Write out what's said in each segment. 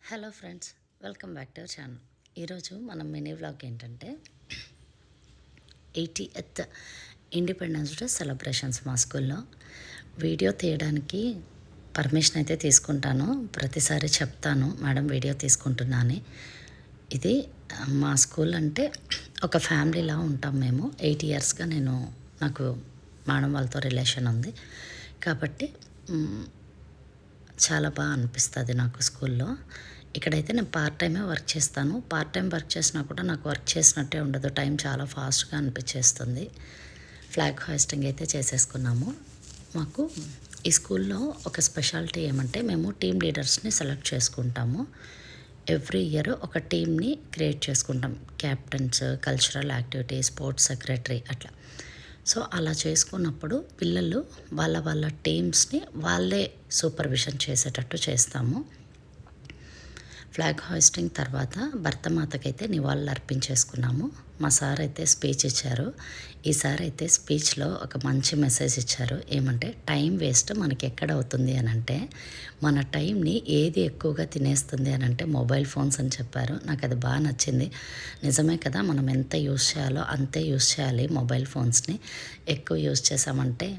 Hello friends, welcome back to our channel. ఈరోజు మనం mini vlog ఏంటంటే 80th ఇండిపెండెన్స్ డే సెలబ్రేషన్స్ మా స్కూల్లో. వీడియో తీయడానికి పర్మిషన్ అయితే తీసుకుంటాను, ప్రతిసారి చెప్తాను మేడం వీడియో తీసుకుంటున్నాను. ఇది మా స్కూల్ అంటే ఒక ఫ్యామిలీలా ఉంటాం మేము. 8 ఇయర్స్గా నాకు మేడం వాళ్ళతో రిలేషన్ ఉంది కాబట్టి చాలా బాగా అనిపిస్తుంది నాకు స్కూల్లో. ఇక్కడైతే నేను పార్ట్ టైమే వర్క్ చేస్తాను. పార్ట్ టైం వర్క్ చేసినా కూడా నాకు వర్క్ చేసినట్టే ఉండదు, టైం చాలా ఫాస్ట్గా అనిపించేస్తుంది. ఫ్లాగ్ హాయిస్టింగ్ అయితే చేసేసుకున్నాము. మాకు ఈ స్కూల్లో ఒక స్పెషాలిటీ ఏమంటే మేము టీమ్ లీడర్స్ని సెలెక్ట్ చేసుకుంటాము. ఎవ్రీ ఇయర్ ఒక టీమ్ని క్రియేట్ చేసుకుంటాం. Captains, cultural activity, sports secretary అట్లా. సో అలా చేసుకున్నప్పుడు పిల్లలు వాళ్ళ టీమ్స్ని వాళ్ళే సూపర్విజన్ చేసేటట్టు చేస్తాము. ఫ్లాగ్ హాయిస్టింగ్ తర్వాత భరతమాతకైతే నివాళులు అర్పించేసుకున్నాము. మా సార్ అయితే స్పీచ్ ఇచ్చారు. ఈసారి అయితే స్పీచ్లో ఒక మంచి మెసేజ్ ఇచ్చారు. ఏమంటే టైం వేస్ట్ మనకి ఎక్కడ అవుతుంది అని అంటే, మన టైంని ఏది ఎక్కువగా తినేస్తుంది అని అంటే మొబైల్ ఫోన్స్ అని చెప్పారు. నాకు అది బాగా నచ్చింది. నిజమే కదా, మనం ఎంత యూస్ చేయాలో అంతే యూస్ చేయాలి. మొబైల్ ఫోన్స్ని ఎక్కువ యూస్ చేసామంటే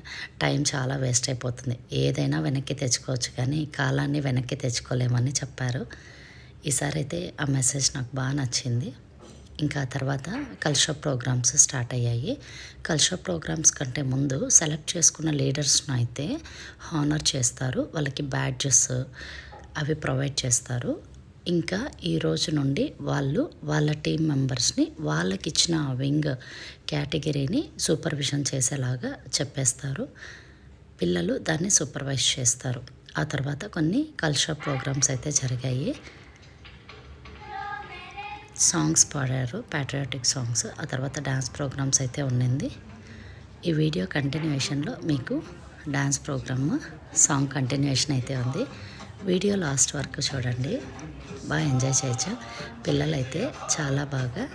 టైం చాలా వేస్ట్ అయిపోతుంది. ఏదైనా వెనక్కి తెచ్చుకోవచ్చు కానీ కాలాన్ని వెనక్కి తెచ్చుకోలేమని చెప్పారు. ఈసారి అయితే ఆ మెసేజ్ నాకు బాగా నచ్చింది. ఇంకా తర్వాత కల్చరల్ ప్రోగ్రామ్స్ స్టార్ట్ అయ్యాయి. కల్చరల్ ప్రోగ్రామ్స్ కంటే ముందు సెలెక్ట్ చేసుకున్న లీడర్స్ను అయితే హానర్ చేస్తారు. వాళ్ళకి బ్యాడ్జెస్ అవి ప్రొవైడ్ చేస్తారు. ఇంకా ఈ రోజు నుండి వాళ్ళ టీం మెంబర్స్ని వాళ్ళకి ఇచ్చిన వింగ్ కేటగిరీని సూపర్విజన్ చేసేలాగా చెప్పేస్తారు. పిల్లలు దాన్ని సూపర్వైజ్ చేస్తారు. ఆ తర్వాత కొన్ని కల్చరల్ ప్రోగ్రామ్స్ అయితే జరిగాయి. సాంగ్స్ పాడారు, ప్యాట్రియాటిక్ సాంగ్స్. ఆ తర్వాత డ్యాన్స్ ప్రోగ్రామ్స్ అయితే ఉండింది. ఈ వీడియో కంటిన్యూషన్లో మీకు డ్యాన్స్ ప్రోగ్రామ్, సాంగ్ కంటిన్యూషన్ అయితే ఉంది. వీడియో లాస్ట్ వరకు చూడండి, బాగా ఎంజాయ్ చేయొచ్చు. పిల్లలైతే చాలా బాగా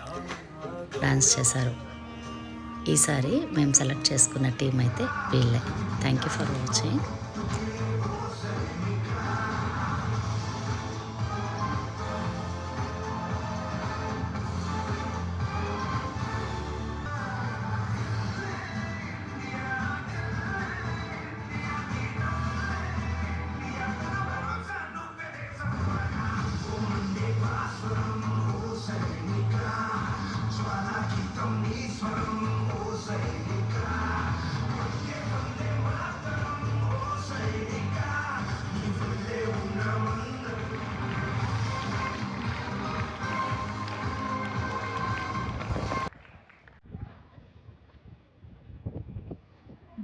డ్యాన్స్ చేశారు. ఈసారి మేము సెలెక్ట్ చేసుకున్న టీం అయితే వీళ్ళే. Thank you for watching.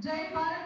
जय भारत।